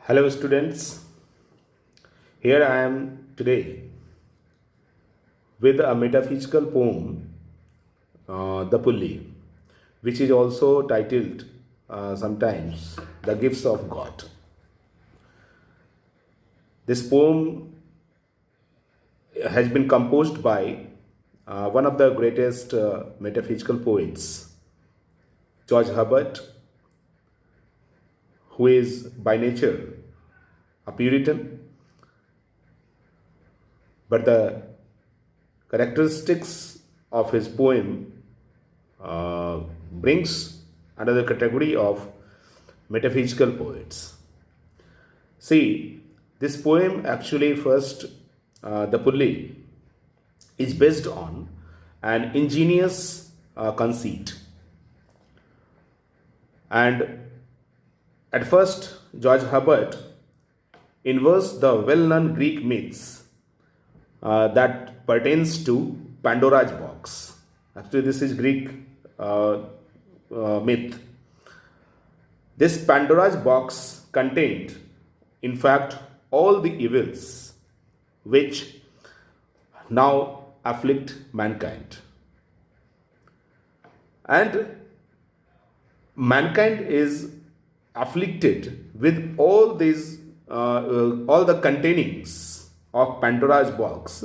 Hello, students. Here I am today with a metaphysical poem, The Pulley, which is also titled sometimes The Gifts of God. This poem has been composed by one of the greatest metaphysical poets, George Herbert, who is by nature a Puritan, but the characteristics of his poem brings under the category of metaphysical poets. See, this poem actually first, The Pulley, is based on an ingenious conceit. And at first, George Herbert inverts the well-known Greek myths that pertains to Pandora's box. Actually, this is Greek myth. This Pandora's box contained, in fact, all the evils which now afflict mankind. And mankind is afflicted with all these, all the containings of Pandora's box.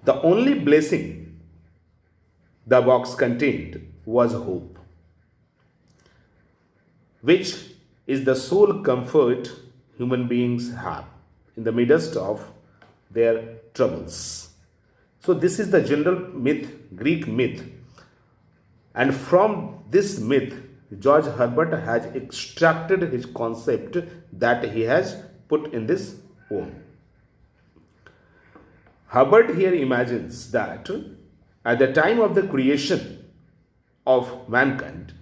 The only blessing the box contained was hope, which is the sole comfort human beings have in the midst of their troubles. So, this is the general myth, Greek myth. And from this myth, George Herbert has extracted his concept that he has put in this poem. Herbert here imagines that at the time of the creation of mankind,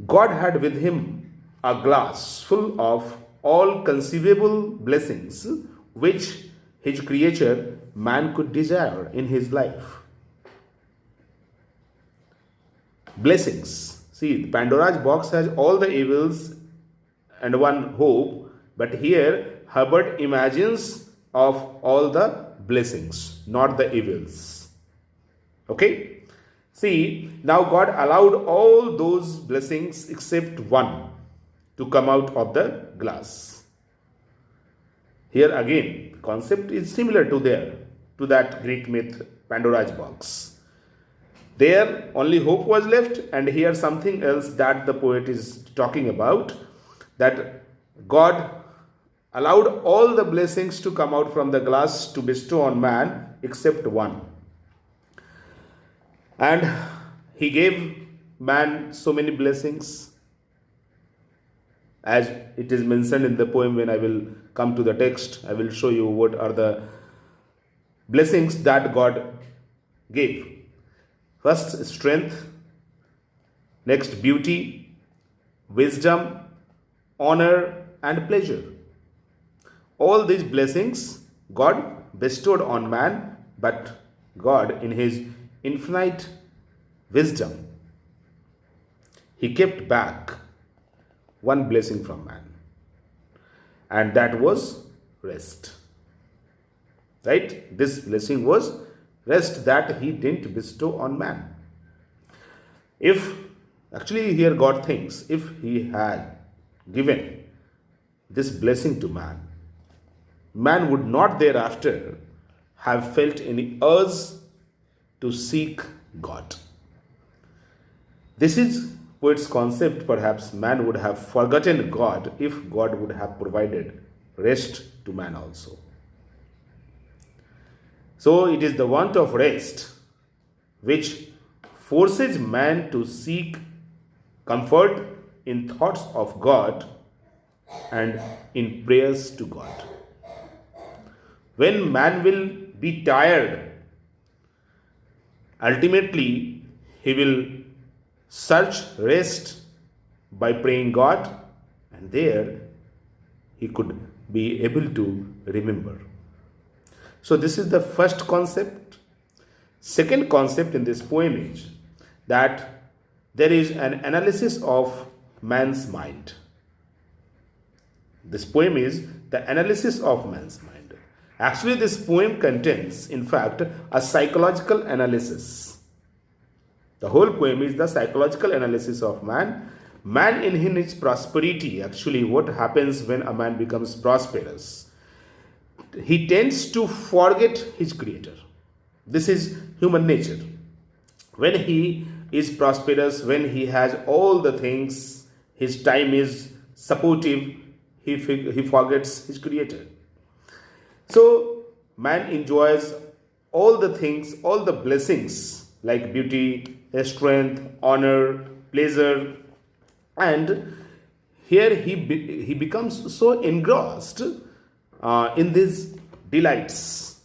God had with him a glass full of all conceivable blessings which his creature man could desire in his life. Blessings. See, Pandora's box has all the evils and one hope, but here Herbert imagines of all the blessings, not the evils. Okay? See, now God allowed all those blessings except one to come out of the glass. Here again, the concept is similar to that Greek myth, Pandora's box. There only hope was left, and here something else that the poet is talking about, that God allowed all the blessings to come out from the glass to bestow on man except one. And he gave man so many blessings, as it is mentioned in the poem. When I will come to the text, I will show you what are the blessings that God gave. First, strength, next, beauty, wisdom, honor, and pleasure. All these blessings God bestowed on man, but God, in his infinite wisdom, he kept back one blessing from man, and that was rest. Right? This blessing was rest that he didn't bestow on man. If, actually here God thinks, if he had given this blessing to man, man would not thereafter have felt any urge to seek God. This is poet's concept. Perhaps man would have forgotten God if God would have provided rest to man also. So it is the want of rest which forces man to seek comfort in thoughts of God and in prayers to God. When man will be tired, ultimately he will search rest by praying God, and there he could be able to remember. So this is the first concept. Second concept in this poem is that there is an analysis of man's mind. This poem is the analysis of man's mind. Actually, this poem contains, in fact, a psychological analysis. The whole poem is the psychological analysis of man. Man in his prosperity, actually, what happens when a man becomes prosperous? He tends to forget his creator. This is human nature. When he is prosperous, when he has all the things, his time is supportive, he forgets his creator. So, man enjoys all the things, all the blessings like beauty, strength, honor, pleasure, and here he becomes so engrossed in these delights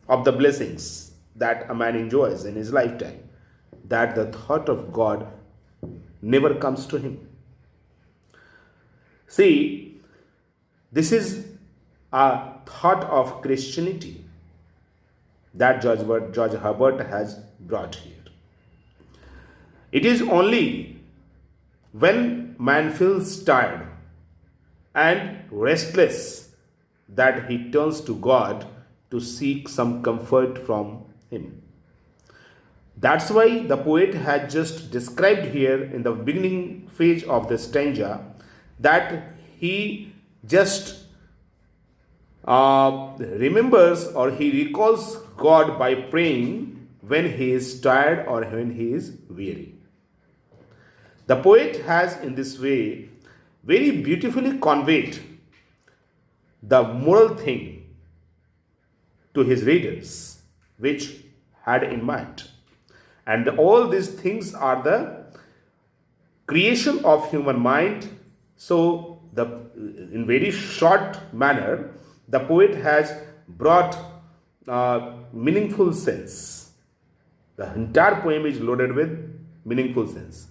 of the blessings that a man enjoys in his lifetime, that the thought of God never comes to him. See, this is a thought of Christianity that George Herbert has brought here. It is only when man feels tired and restless that he turns to God to seek some comfort from him. That's why the poet had just described here in the beginning phase of the stanza that he just remembers or he recalls God by praying when he is tired or when he is weary. The poet has in this way very beautifully conveyed the moral thing to his readers which had in mind. And all these things are the creation of human mind. So, in very short manner, the poet has brought meaningful sense. The entire poem is loaded with meaningful sense.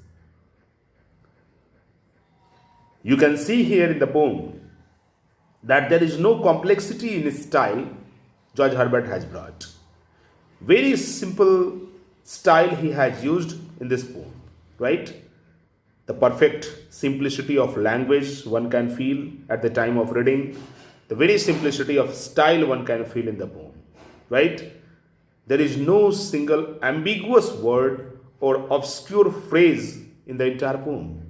You can see here in the poem that there is no complexity in his style George Herbert has brought. Very simple style he has used in this poem, right? The perfect simplicity of language one can feel at the time of reading. The very simplicity of style one can feel in the poem, right? There is no single ambiguous word or obscure phrase in the entire poem.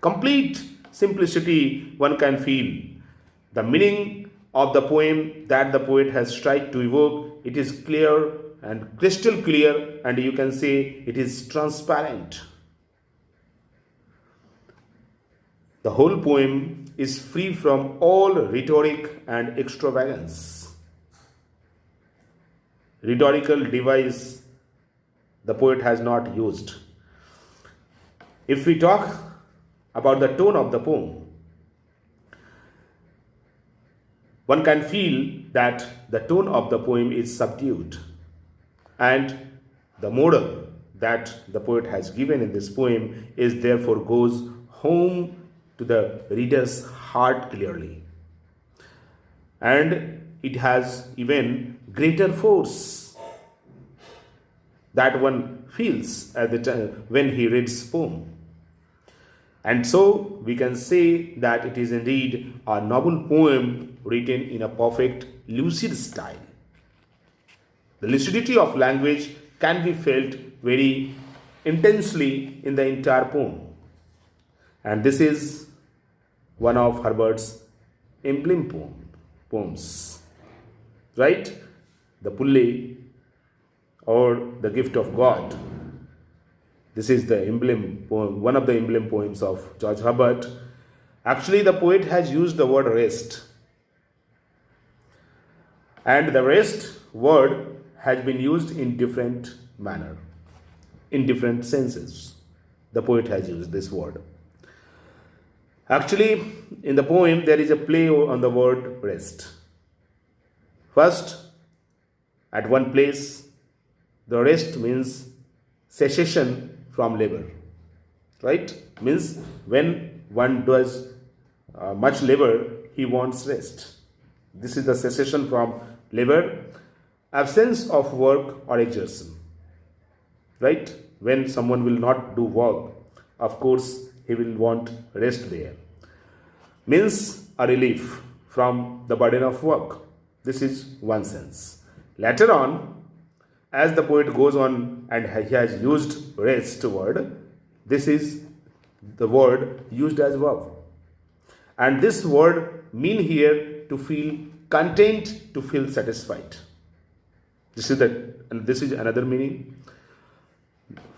Complete simplicity one can feel. The meaning of the poem that the poet has tried to evoke, it is clear and crystal clear, and you can say it is transparent. The whole poem is free from all rhetoric and extravagance. Rhetorical device the poet has not used. If we talk about the tone of the poem, one can feel that the tone of the poem is subdued, and the moral that the poet has given in this poem is therefore goes home to the reader's heart clearly, and it has even greater force that one feels at the time when he reads poem. And so we can say that it is indeed a noble poem written in a perfect lucid style. The lucidity of language can be felt very intensely in the entire poem. And this is one of Herbert's emblem poems, right? The Pulley or the Gift of God. This is the emblem poem, one of the emblem poems of George Herbert. Actually, the poet has used the word rest. And the rest word has been used in different manner, in different senses. The poet has used this word. Actually, in the poem, there is a play on the word rest. First, at one place, the rest means cessation from labor, right? Means when one does much labor, he wants rest. This is the cessation from labor, absence of work or exertion, right? When someone will not do work, of course, he will want rest there. Means a relief from the burden of work. This is one sense. Later on, as the poet goes on and he has used rest word, this is the word used as verb. And this word mean here to feel content, to feel satisfied. This is another meaning.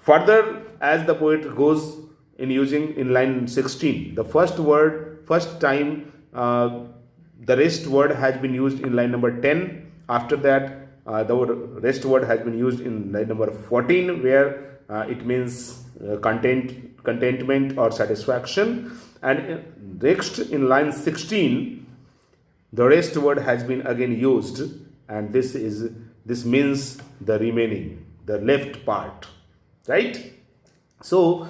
Further, as the poet goes in using in line 16, the first time the rest word has been used in line number 10. After that, the rest word has been used in line number 14, where it means contentment or satisfaction. And next in line 16, the rest word has been again used, and this means the remaining, the left part, right? So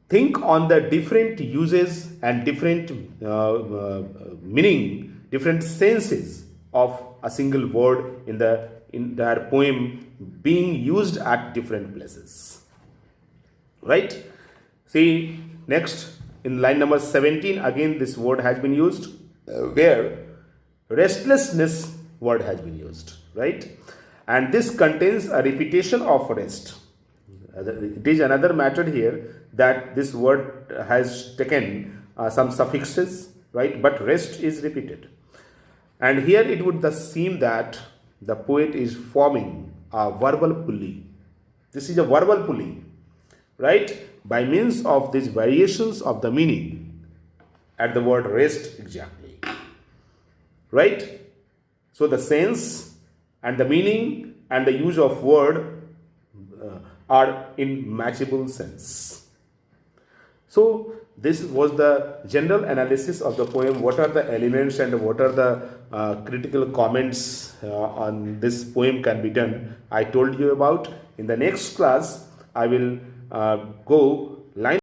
think on the different uses and different meaning, different senses of a single word in the entire poem being used at different places, right? See, next in line number 17, again this word has been used, where restlessness word has been used, right? And this contains a repetition of rest. It is another matter here that this word has taken some suffixes, right? But rest is repeated. And here it would thus seem that the poet is forming a verbal pulley. This is a verbal pulley, right? By means of these variations of the meaning at the word rest exactly, right? So the sense and the meaning and the use of word are in matchable sense. So this was the general analysis of the poem. What are the elements and what are the critical comments on this poem can be done, I told you about. In the next class, I will go line